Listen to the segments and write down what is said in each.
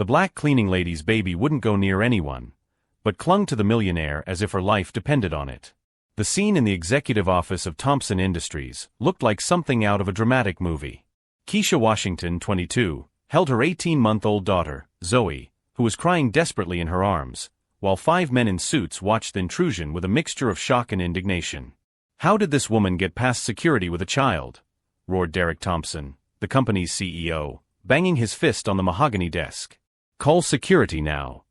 The black cleaning lady's baby wouldn't go near anyone, but clung to the millionaire as if her life depended on it. The scene in the executive office of Thompson Industries looked like something out of a dramatic movie. Keisha Washington, 22, held her 18-month-old daughter, Zoe, who was crying desperately in her arms, while 5 men in suits watched the intrusion with a mixture of shock and indignation. "How did this woman get past security with a child?" roared Derek Thompson, the company's CEO, banging his fist on the mahogany desk. "Call security now."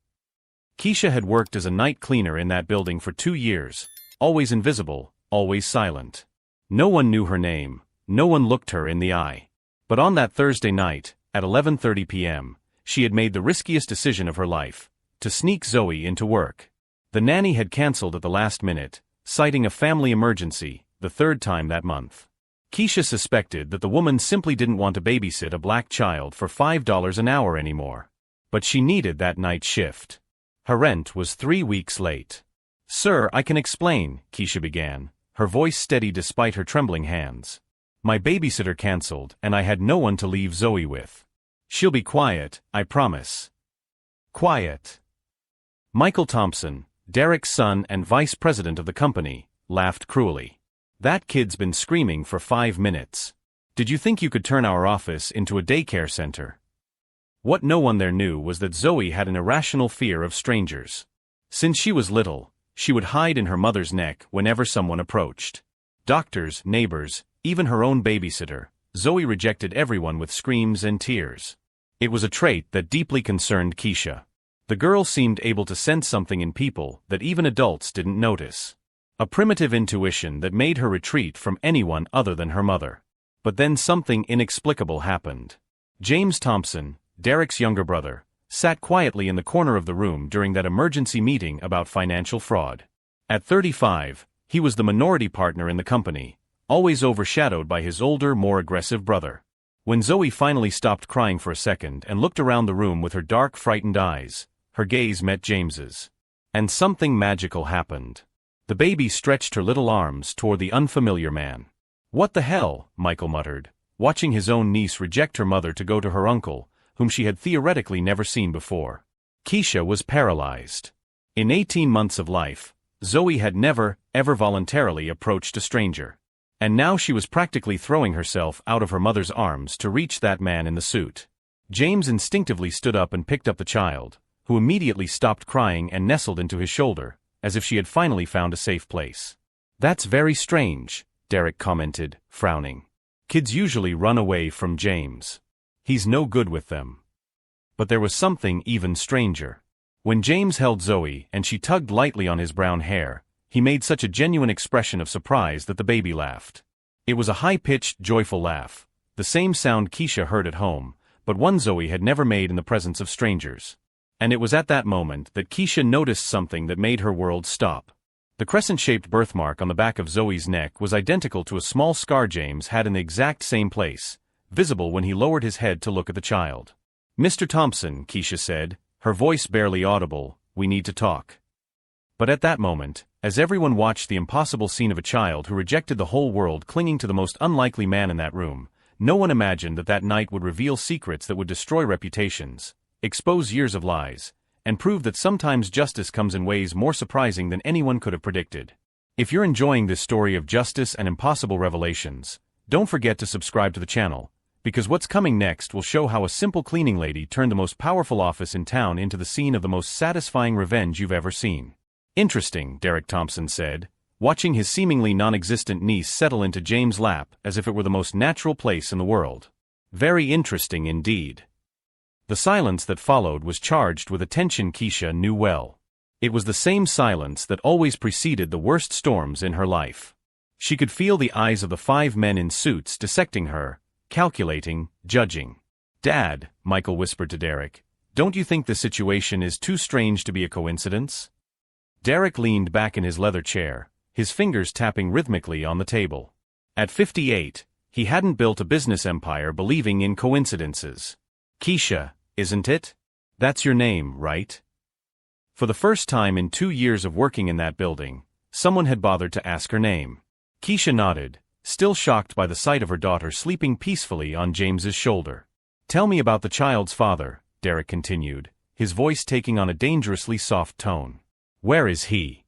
Keisha had worked as a night cleaner in that building for 2 years, always invisible, always silent. No one knew her name, no one looked her in the eye. But on that Thursday night, at 11:30 p.m., she had made the riskiest decision of her life, to sneak Zoe into work. The nanny had cancelled at the last minute, citing a family emergency, the 3rd time that month. Keisha suspected that the woman simply didn't want to babysit a black child for $5 an hour anymore. But she needed that night shift. Her rent was 3 weeks late. "Sir, I can explain," Keisha began, her voice steady despite her trembling hands. "My babysitter cancelled, and I had no one to leave Zoe with. She'll be quiet, I promise." "Quiet?" Michael Thompson, Derek's son and vice president of the company, laughed cruelly. "That kid's been screaming for 5 minutes. Did you think you could turn our office into a daycare center?" What no one there knew was that Zoe had an irrational fear of strangers. Since she was little, she would hide in her mother's neck whenever someone approached. Doctors, neighbors, even her own babysitter, Zoe rejected everyone with screams and tears. It was a trait that deeply concerned Keisha. The girl seemed able to sense something in people that even adults didn't notice. A primitive intuition that made her retreat from anyone other than her mother. But then something inexplicable happened. James Thompson, Derek's younger brother, sat quietly in the corner of the room during that emergency meeting about financial fraud. At 35, he was the minority partner in the company, always overshadowed by his older, more aggressive brother. When Zoe finally stopped crying for a second and looked around the room with her dark, frightened eyes, her gaze met James's. And something magical happened. The baby stretched her little arms toward the unfamiliar man. "What the hell?" Michael muttered, watching his own niece reject her mother to go to her uncle, whom she had theoretically never seen before. Keisha was paralyzed. In 18 months of life, Zoe had never, ever voluntarily approached a stranger. And now she was practically throwing herself out of her mother's arms to reach that man in the suit. James instinctively stood up and picked up the child, who immediately stopped crying and nestled into his shoulder, as if she had finally found a safe place. "That's very strange," Derek commented, frowning. "Kids usually run away from James. He's no good with them." But there was something even stranger. When James held Zoe and she tugged lightly on his brown hair, he made such a genuine expression of surprise that the baby laughed. It was a high-pitched, joyful laugh, the same sound Keisha heard at home, but one Zoe had never made in the presence of strangers. And it was at that moment that Keisha noticed something that made her world stop. The crescent-shaped birthmark on the back of Zoe's neck was identical to a small scar James had in the exact same place, visible when he lowered his head to look at the child. "Mr. Thompson," Keisha said, her voice barely audible, "we need to talk." But at that moment, as everyone watched the impossible scene of a child who rejected the whole world clinging to the most unlikely man in that room, no one imagined that that night would reveal secrets that would destroy reputations, expose years of lies, and prove that sometimes justice comes in ways more surprising than anyone could have predicted. If you're enjoying this story of justice and impossible revelations, don't forget to subscribe to the channel, because what's coming next will show how a simple cleaning lady turned the most powerful office in town into the scene of the most satisfying revenge you've ever seen. "Interesting," Derek Thompson said, watching his seemingly non-existent niece settle into James' lap as if it were the most natural place in the world. "Very interesting indeed." The silence that followed was charged with a tension Keisha knew well. It was the same silence that always preceded the worst storms in her life. She could feel the eyes of the 5 men in suits dissecting her, calculating, judging. "Dad," Michael whispered to Derek, "don't you think the situation is too strange to be a coincidence?" Derek leaned back in his leather chair, his fingers tapping rhythmically on the table. At 58, he hadn't built a business empire believing in coincidences. "Keisha, isn't it? That's your name, right?" For the first time in 2 years of working in that building, someone had bothered to ask her name. Keisha nodded, still shocked by the sight of her daughter sleeping peacefully on James's shoulder. "Tell me about the child's father," Derek continued, his voice taking on a dangerously soft tone. Where is he?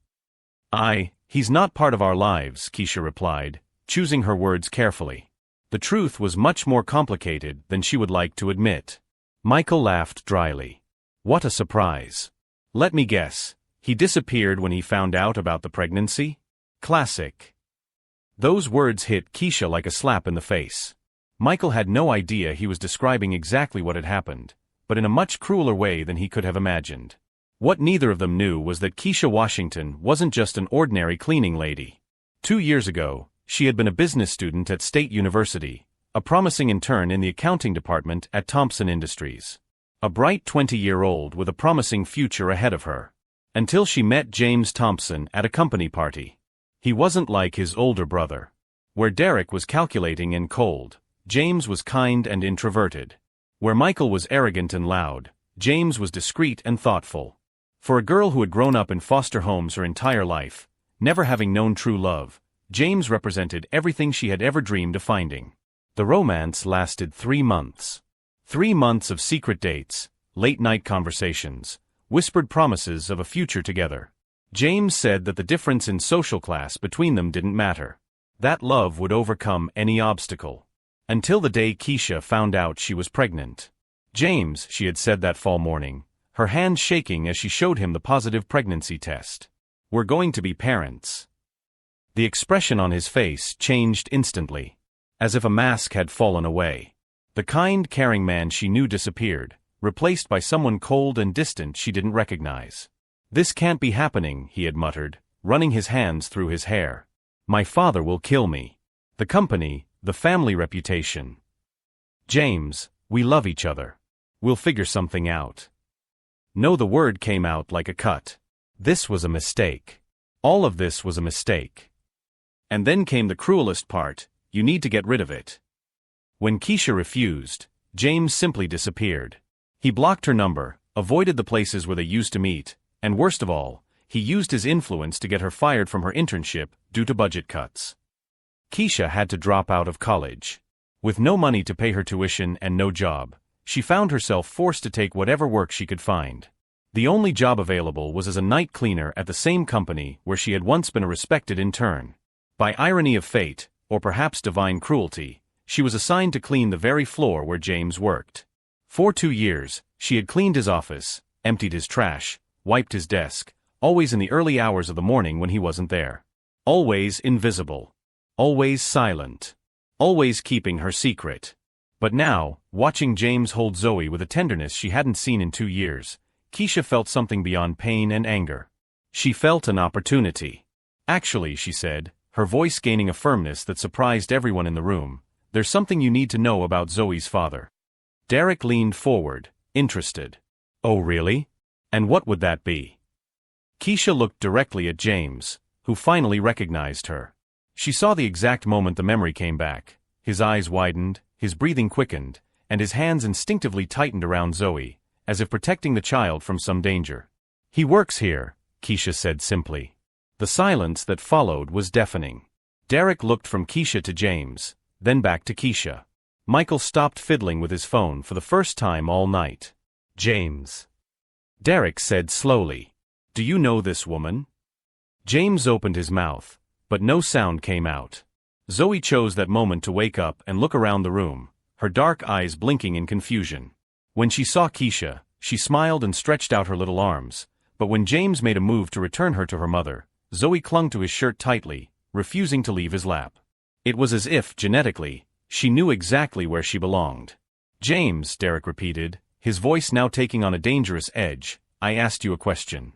He's not part of our lives, Keisha replied, choosing her words carefully. The truth was much more complicated than she would like to admit. Michael laughed dryly. What a surprise. Let me guess, he disappeared when he found out about the pregnancy? Classic. Those words hit Keisha like a slap in the face. Michael had no idea he was describing exactly what had happened, but in a much crueler way than he could have imagined. What neither of them knew was that Keisha Washington wasn't just an ordinary cleaning lady. 2 years ago, she had been a business student at State University, a promising intern in the accounting department at Thompson Industries. A bright 20-year-old with a promising future ahead of her. Until she met James Thompson at a company party. He wasn't like his older brother. Where Derek was calculating and cold, James was kind and introverted. Where Michael was arrogant and loud, James was discreet and thoughtful. For a girl who had grown up in foster homes her entire life, never having known true love, James represented everything she had ever dreamed of finding. The romance lasted 3 months. 3 months of secret dates, late-night conversations, whispered promises of a future together. James said that the difference in social class between them didn't matter. That love would overcome any obstacle. Until the day Keisha found out she was pregnant. James, she had said that fall morning, her hands shaking as she showed him the positive pregnancy test. We're going to be parents. The expression on his face changed instantly, as if a mask had fallen away. The kind, caring man she knew disappeared, replaced by someone cold and distant she didn't recognize. This can't be happening, he had muttered, running his hands through his hair. My father will kill me. The company, the family reputation. James, we love each other. We'll figure something out. No, the word came out like a cut. This was a mistake. All of this was a mistake. And then came the cruelest part, you need to get rid of it. When Keisha refused, James simply disappeared. He blocked her number, avoided the places where they used to meet, and worst of all, he used his influence to get her fired from her internship due to budget cuts. Keisha had to drop out of college. With no money to pay her tuition and no job, she found herself forced to take whatever work she could find. The only job available was as a night cleaner at the same company where she had once been a respected intern. By irony of fate, or perhaps divine cruelty, she was assigned to clean the very floor where James worked. For 2 years, she had cleaned his office, emptied his trash, wiped his desk, always in the early hours of the morning when he wasn't there. Always invisible. Always silent. Always keeping her secret. But now, watching James hold Zoe with a tenderness she hadn't seen in 2 years, Keisha felt something beyond pain and anger. She felt an opportunity. Actually, she said, her voice gaining a firmness that surprised everyone in the room, there's something you need to know about Zoe's father. Derek leaned forward, interested. Oh really? And what would that be? Keisha looked directly at James, who finally recognized her. She saw the exact moment the memory came back. His eyes widened, his breathing quickened, and his hands instinctively tightened around Zoe, as if protecting the child from some danger. He works here, Keisha said simply. The silence that followed was deafening. Derek looked from Keisha to James, then back to Keisha. Michael stopped fiddling with his phone for the first time all night. James. Derek said slowly. Do you know this woman? James opened his mouth, but no sound came out. Zoe chose that moment to wake up and look around the room, her dark eyes blinking in confusion. When she saw Keisha, she smiled and stretched out her little arms, but when James made a move to return her to her mother, Zoe clung to his shirt tightly, refusing to leave his lap. It was as if, genetically, she knew exactly where she belonged. James, Derek repeated, his voice now taking on a dangerous edge, I asked you a question.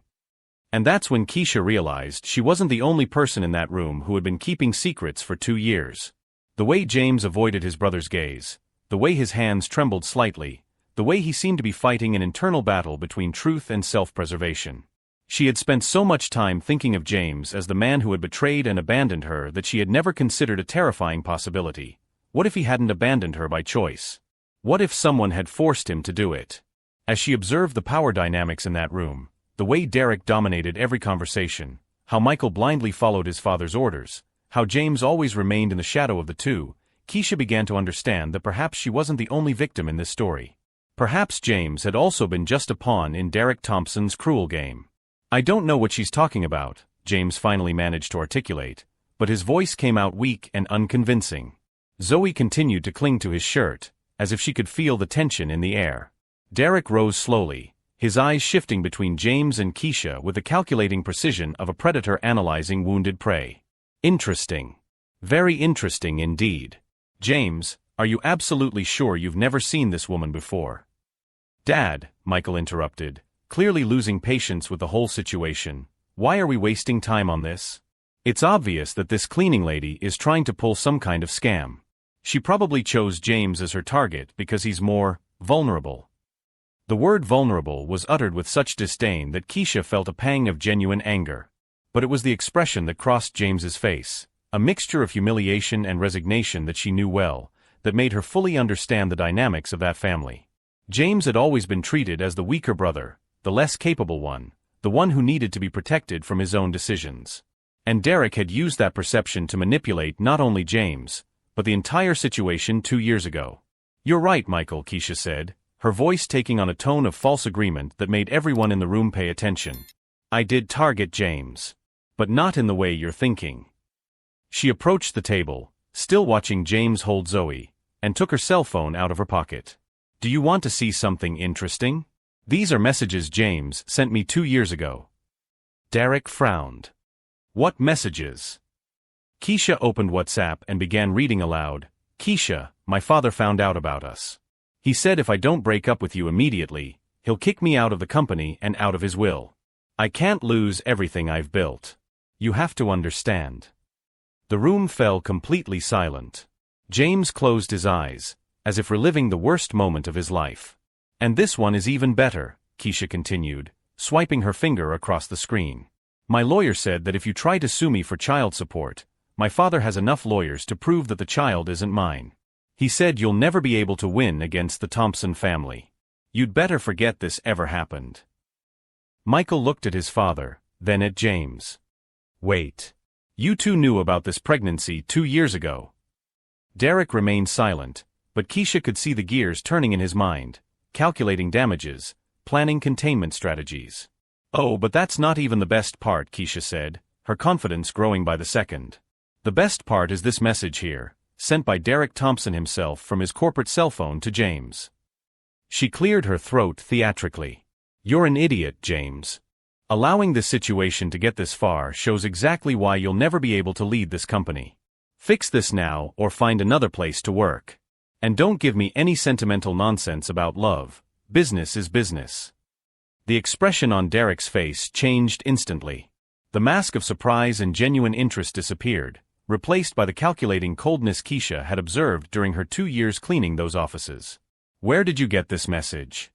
And that's when Keisha realized she wasn't the only person in that room who had been keeping secrets for 2 years. The way James avoided his brother's gaze, the way his hands trembled slightly, the way he seemed to be fighting an internal battle between truth and self-preservation. She had spent so much time thinking of James as the man who had betrayed and abandoned her that she had never considered a terrifying possibility. What if he hadn't abandoned her by choice? What if someone had forced him to do it? As she observed the power dynamics in that room, the way Derek dominated every conversation, how Michael blindly followed his father's orders, how James always remained in the shadow of the two, Keisha began to understand that perhaps she wasn't the only victim in this story. Perhaps James had also been just a pawn in Derek Thompson's cruel game. "I don't know what she's talking about," James finally managed to articulate, but his voice came out weak and unconvincing. Zoe continued to cling to his shirt, as if she could feel the tension in the air. Derek rose slowly, his eyes shifting between James and Keisha with the calculating precision of a predator analyzing wounded prey. "Interesting. Very interesting indeed. James, are you absolutely sure you've never seen this woman before?" "Dad," Michael interrupted, clearly losing patience with the whole situation, "why are we wasting time on this? It's obvious that this cleaning lady is trying to pull some kind of scam. She probably chose James as her target because he's more vulnerable." The word vulnerable was uttered with such disdain that Keisha felt a pang of genuine anger. But it was the expression that crossed James's face, a mixture of humiliation and resignation that she knew well, that made her fully understand the dynamics of that family. James had always been treated as the weaker brother, the less capable one, the one who needed to be protected from his own decisions. And Derek had used that perception to manipulate not only James, but the entire situation 2 years ago. "You're right, Michael," Keisha said, her voice taking on a tone of false agreement that made everyone in the room pay attention. "I did target James. But not in the way you're thinking." She approached the table, still watching James hold Zoe, and took her cell phone out of her pocket. "Do you want to see something interesting? These are messages James sent me 2 years ago." Derek frowned. "What messages?" Keisha opened WhatsApp and began reading aloud. "Keisha, my father found out about us. He said if I don't break up with you immediately, he'll kick me out of the company and out of his will. I can't lose everything I've built. You have to understand." The room fell completely silent. James closed his eyes, as if reliving the worst moment of his life. "And this one is even better," Keisha continued, swiping her finger across the screen. "My lawyer said that if you try to sue me for child support, my father has enough lawyers to prove that the child isn't mine. He said you'll never be able to win against the Thompson family. You'd better forget this ever happened." Michael looked at his father, then at James. "Wait. You two knew about this pregnancy 2 years ago?" Derek remained silent, but Keisha could see the gears turning in his mind, calculating damages, planning containment strategies. "Oh, but that's not even the best part," Keisha said, her confidence growing by the second. "The best part is this message here, sent by Derek Thompson himself from his corporate cell phone to James." She cleared her throat theatrically. "You're an idiot, James. Allowing this situation to get this far shows exactly why you'll never be able to lead this company. Fix this now or find another place to work. And don't give me any sentimental nonsense about love. Business is business." The expression on Derek's face changed instantly. The mask of surprise and genuine interest disappeared, replaced by the calculating coldness Keisha had observed during her 2 years cleaning those offices. "Where did you get this message?"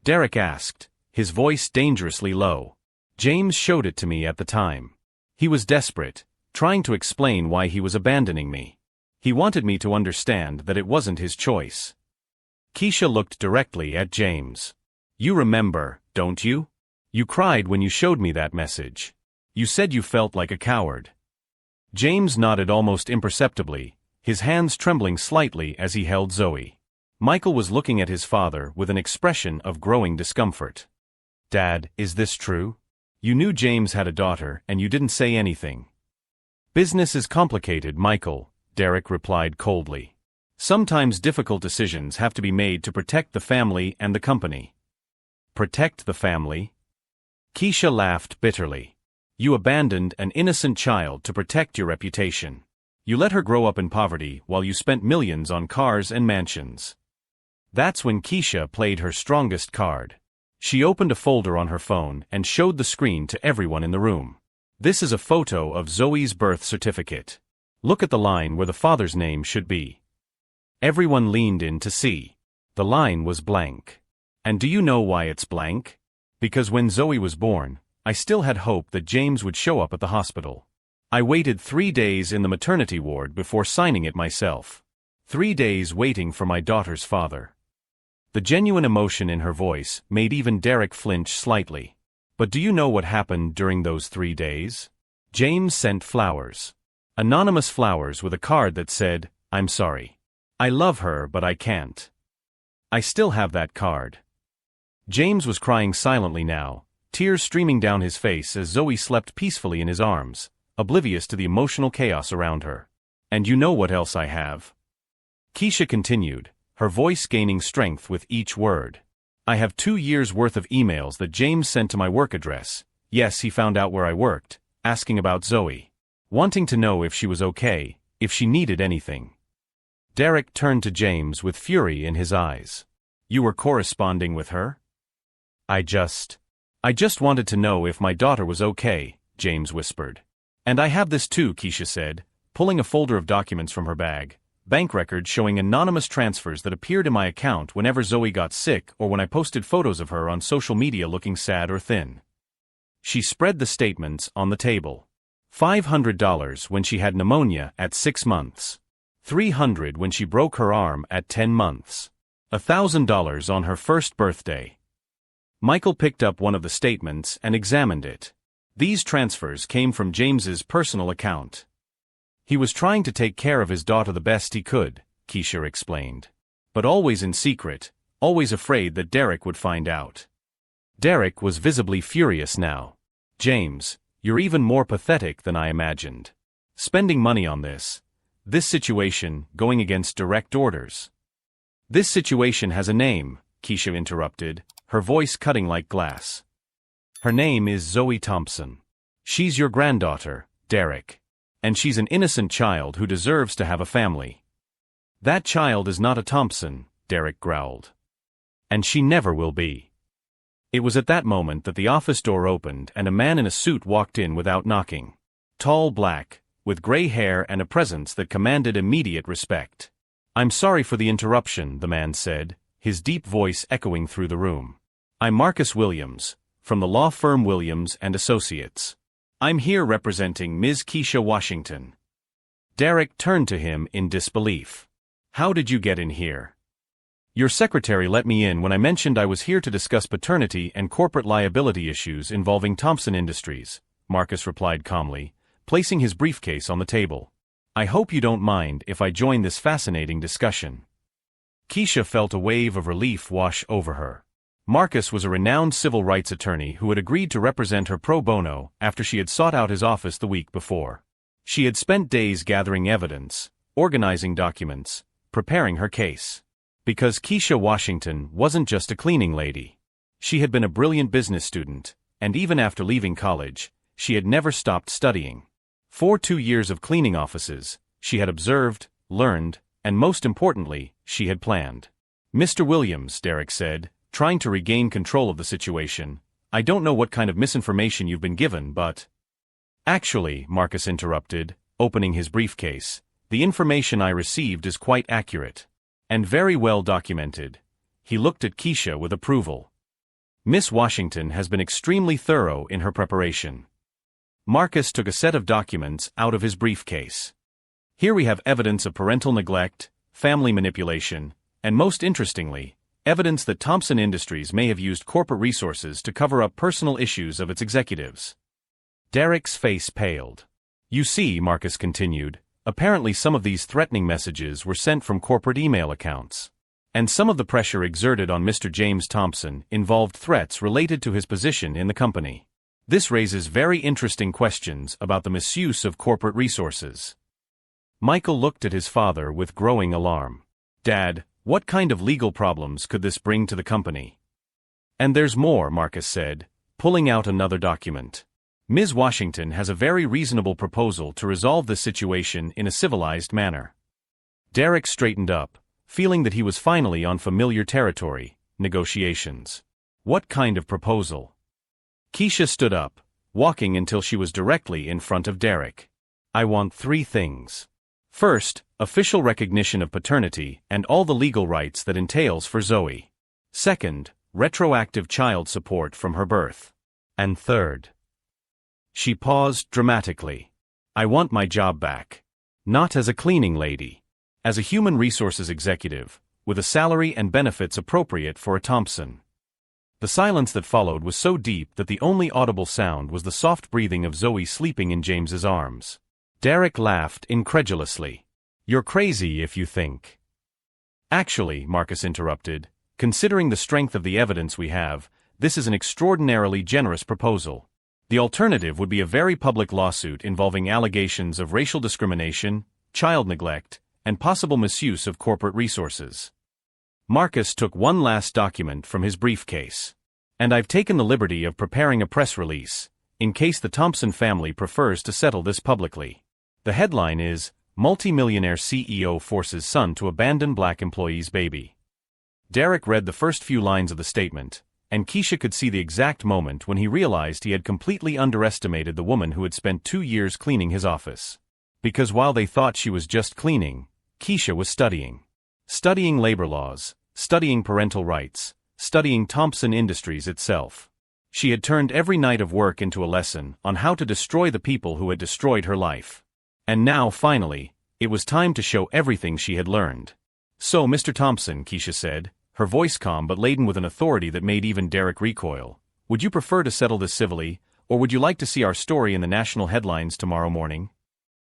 Derek asked, his voice dangerously low. "James showed it to me at the time. He was desperate, trying to explain why he was abandoning me. He wanted me to understand that it wasn't his choice." Keisha looked directly at James. "You remember, don't you? You cried when you showed me that message. You said you felt like a coward." James nodded almost imperceptibly, his hands trembling slightly as he held Zoe. Michael was looking at his father with an expression of growing discomfort. "Dad, is this true? You knew James had a daughter and you didn't say anything." "Business is complicated, Michael," Derek replied coldly. "Sometimes difficult decisions have to be made to protect the family and the company." "Protect the family?" Keisha laughed bitterly. "You abandoned an innocent child to protect your reputation. You let her grow up in poverty while you spent millions on cars and mansions." That's when Keisha played her strongest card. She opened a folder on her phone and showed the screen to everyone in the room. "This is a photo of Zoe's birth certificate. Look at the line where the father's name should be." Everyone leaned in to see. The line was blank. And do you know why it's blank? Because when Zoe was born, I still had hope that James would show up at the hospital. I waited 3 days in the maternity ward before signing it myself. 3 days waiting for my daughter's father. The genuine emotion in her voice made even Derek flinch slightly. "But do you know what happened during those 3 days? James sent flowers. Anonymous flowers with a card that said, 'I'm sorry. I love her but I can't. I still have that card. James was crying silently now, tears streaming down his face as Zoe slept peacefully in his arms, oblivious to the emotional chaos around her. And you know what else I have? Keisha continued, her voice gaining strength with each word. I have 2 years' worth of emails that James sent to my work address. Yes, he found out where I worked, asking about Zoe. Wanting to know if she was okay, if she needed anything. Derek turned to James with fury in his eyes. You were corresponding with her? I just wanted to know if my daughter was okay, James whispered. And I have this too, Keisha said, pulling a folder of documents from her bag. Bank records showing anonymous transfers that appeared in my account whenever Zoe got sick or when I posted photos of her on social media looking sad or thin. She spread the statements on the table. $500 when she had pneumonia at 6 months. $300 when she broke her arm at 10 months. $1,000 on her first birthday. Michael picked up one of the statements and examined it. These transfers came from James's personal account. He was trying to take care of his daughter the best he could, Keisha explained. But always in secret, always afraid that Derek would find out. Derek was visibly furious now. James, you're even more pathetic than I imagined. Spending money on this situation, going against direct orders. This situation has a name, Keisha interrupted, her voice cutting like glass. Her name is Zoe Thompson. She's your granddaughter, Derek. And she's an innocent child who deserves to have a family. That child is not a Thompson, Derek growled. And she never will be. It was at that moment that the office door opened and a man in a suit walked in without knocking. Tall, black, with gray hair and a presence that commanded immediate respect. I'm sorry for the interruption, the man said, his deep voice echoing through the room. I'm Marcus Williams, from the law firm Williams & Associates. I'm here representing Ms. Keisha Washington. Derek turned to him in disbelief. How did you get in here? Your secretary let me in when I mentioned I was here to discuss paternity and corporate liability issues involving Thompson Industries, Marcus replied calmly, placing his briefcase on the table. I hope you don't mind if I join this fascinating discussion. Keisha felt a wave of relief wash over her. Marcus was a renowned civil rights attorney who had agreed to represent her pro bono after she had sought out his office the week before. She had spent days gathering evidence, organizing documents, preparing her case. Because Keisha Washington wasn't just a cleaning lady. She had been a brilliant business student, and even after leaving college, she had never stopped studying. For 2 years of cleaning offices, she had observed, learned, and most importantly, she had planned. Mr. Williams, Derek said, trying to regain control of the situation, I don't know what kind of misinformation you've been given, but... Actually, Marcus interrupted, opening his briefcase, the information I received is quite accurate. And very well documented. He looked at Keisha with approval. Miss Washington has been extremely thorough in her preparation. Marcus took a set of documents out of his briefcase. Here we have evidence of parental neglect, family manipulation, and most interestingly, evidence that Thompson Industries may have used corporate resources to cover up personal issues of its executives. Derek's face paled. You see, Marcus continued, apparently some of these threatening messages were sent from corporate email accounts. And some of the pressure exerted on Mr. James Thompson involved threats related to his position in the company. This raises very interesting questions about the misuse of corporate resources. Michael looked at his father with growing alarm. Dad, what kind of legal problems could this bring to the company? And there's more, Marcus said, pulling out another document. Ms. Washington has a very reasonable proposal to resolve this situation in a civilized manner. Derek straightened up, feeling that he was finally on familiar territory, negotiations. What kind of proposal? Keisha stood up, walking until she was directly in front of Derek. I want 3 things. First, official recognition of paternity and all the legal rights that entails for Zoe. Second, retroactive child support from her birth. And third. She paused dramatically. I want my job back. Not as a cleaning lady. As a human resources executive, with a salary and benefits appropriate for a Thompson. The silence that followed was so deep that the only audible sound was the soft breathing of Zoe sleeping in James's arms. Derek laughed incredulously. You're crazy if you think. Actually, Marcus interrupted, Considering the strength of the evidence we have, this is an extraordinarily generous proposal. The alternative would be a very public lawsuit involving allegations of racial discrimination, child neglect, and possible misuse of corporate resources. Marcus took one last document from his briefcase. And I've taken the liberty of preparing a press release, in case the Thompson family prefers to settle this publicly. The headline is, Multi-millionaire CEO forces son to abandon black employee's baby. Derek read the first few lines of the statement, and Keisha could see the exact moment when he realized he had completely underestimated the woman who had spent 2 years cleaning his office. Because while they thought she was just cleaning, Keisha was studying. Studying labor laws, studying parental rights, studying Thompson Industries itself. She had turned every night of work into a lesson on how to destroy the people who had destroyed her life. And now, finally, it was time to show everything she had learned. So, Mr. Thompson, Keisha said, her voice calm but laden with an authority that made even Derek recoil, would you prefer to settle this civilly, or would you like to see our story in the national headlines tomorrow morning?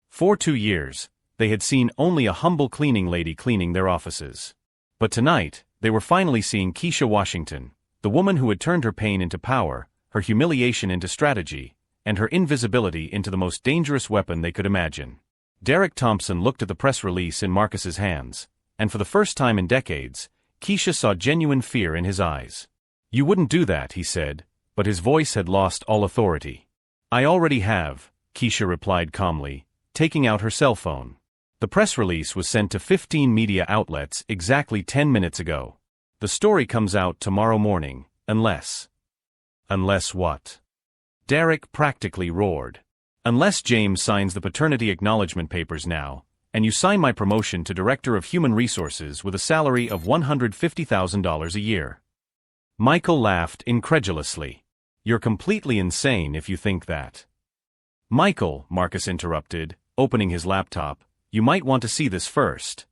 For 2 years, they had seen only a humble cleaning lady cleaning their offices. But tonight, they were finally seeing Keisha Washington, the woman who had turned her pain into power, her humiliation into strategy, and her invisibility into the most dangerous weapon they could imagine. Derek Thompson looked at the press release in Marcus's hands, and for the first time in decades, Keisha saw genuine fear in his eyes. You wouldn't do that, he said, but his voice had lost all authority. I already have, Keisha replied calmly, taking out her cell phone. The press release was sent to 15 media outlets exactly 10 minutes ago. The story comes out tomorrow morning, unless... Unless what? Derek practically roared. Unless James signs the paternity acknowledgement papers now, and you sign my promotion to Director of Human Resources with a salary of $150,000 a year. Michael laughed incredulously. You're completely insane if you think that. Michael, Marcus interrupted, opening his laptop, you might want to see this first.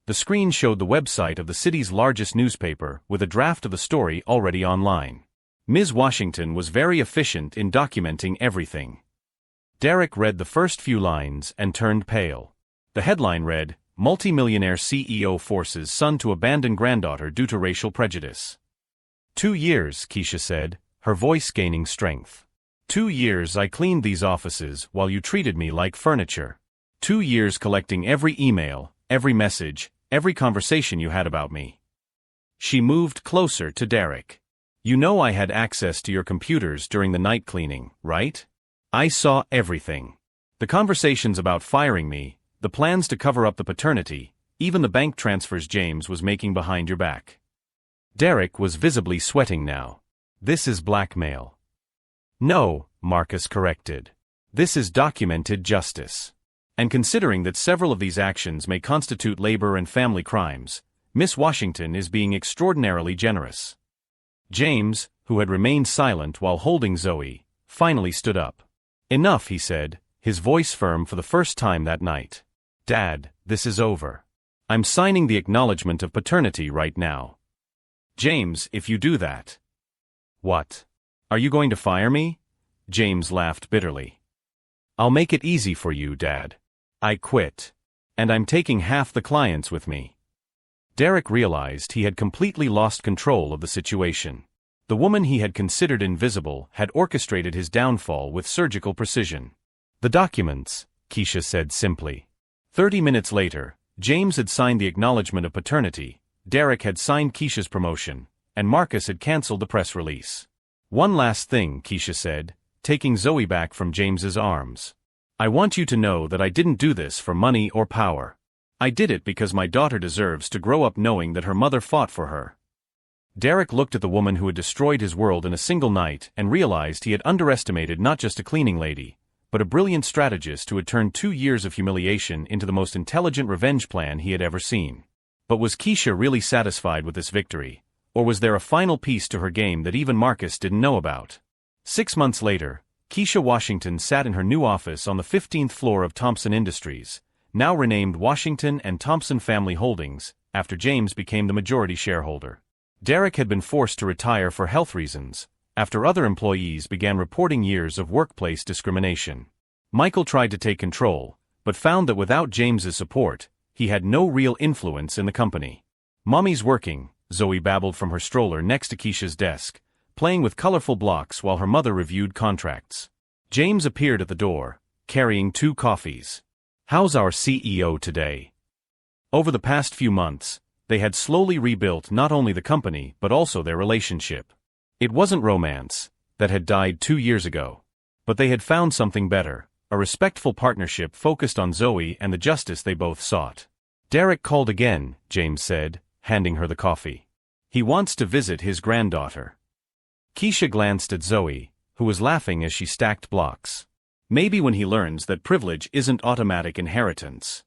The screen showed the website of the city's largest newspaper with a draft of the story already online. Ms. Washington was very efficient in documenting everything. Derek read the first few lines and turned pale. The headline read, Multi-millionaire CEO forces son to abandon granddaughter due to racial prejudice. 2 years, Keisha said, her voice gaining strength. 2 years I cleaned these offices while you treated me like furniture. 2 years collecting every email, every message, every conversation you had about me. She moved closer to Derek. You know I had access to your computers during the night cleaning, right? I saw everything. The conversations about firing me, the plans to cover up the paternity, even the bank transfers James was making behind your back. Derek was visibly sweating now. This is blackmail. No, Marcus corrected. This is documented justice. And considering that several of these actions may constitute labor and family crimes, Miss Washington is being extraordinarily generous. James, who had remained silent while holding Zoe, finally stood up. Enough, he said, his voice firm for the first time that night. Dad, this is over. I'm signing the acknowledgement of paternity right now. James, if you do that. What? Are you going to fire me? James laughed bitterly. I'll make it easy for you, Dad. I quit. And I'm taking half the clients with me. Derek realized he had completely lost control of the situation. The woman he had considered invisible had orchestrated his downfall with surgical precision. The documents, Keisha said simply. 30 minutes later, James had signed the acknowledgement of paternity, Derek had signed Keisha's promotion, and Marcus had cancelled the press release. One last thing, Keisha said, taking Zoe back from James's arms. I want you to know that I didn't do this for money or power. I did it because my daughter deserves to grow up knowing that her mother fought for her. Derek looked at the woman who had destroyed his world in a single night and realized he had underestimated not just a cleaning lady, but a brilliant strategist who had turned 2 years of humiliation into the most intelligent revenge plan he had ever seen. But was Keisha really satisfied with this victory, or was there a final piece to her game that even Marcus didn't know about? 6 months later, Keisha Washington sat in her new office on the 15th floor of Thompson Industries, now renamed Washington and Thompson Family Holdings, after James became the majority shareholder. Derek had been forced to retire for health reasons, after other employees began reporting years of workplace discrimination. Michael tried to take control, but found that without James's support, he had no real influence in the company. Mommy's working, Zoe babbled from her stroller next to Keisha's desk, playing with colorful blocks while her mother reviewed contracts. James appeared at the door, carrying 2 coffees. "How's our CEO today?" Over the past few months, they had slowly rebuilt not only the company but also their relationship. It wasn't romance, that had died 2 years ago. But they had found something better, a respectful partnership focused on Zoe and the justice they both sought. "Derek called again," James said, handing her the coffee. "He wants to visit his granddaughter." Keisha glanced at Zoe, who was laughing as she stacked blocks. Maybe when he learns that privilege isn't automatic inheritance.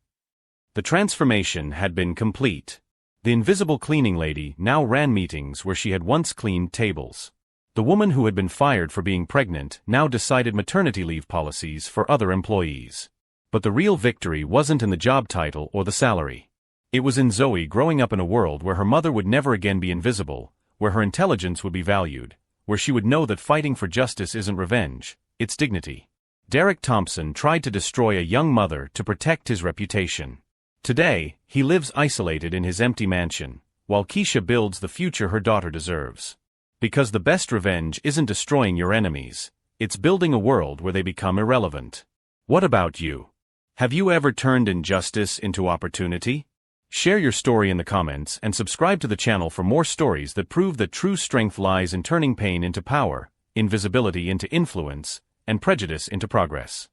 The transformation had been complete. The invisible cleaning lady now ran meetings where she had once cleaned tables. The woman who had been fired for being pregnant now decided maternity leave policies for other employees. But the real victory wasn't in the job title or the salary. It was in Zoe growing up in a world where her mother would never again be invisible, where her intelligence would be valued, where she would know that fighting for justice isn't revenge, it's dignity. Derek Thompson tried to destroy a young mother to protect his reputation. Today, he lives isolated in his empty mansion, while Keisha builds the future her daughter deserves. Because the best revenge isn't destroying your enemies, it's building a world where they become irrelevant. What about you? Have you ever turned injustice into opportunity? Share your story in the comments and subscribe to the channel for more stories that prove that true strength lies in turning pain into power, invisibility into influence, and prejudice into progress.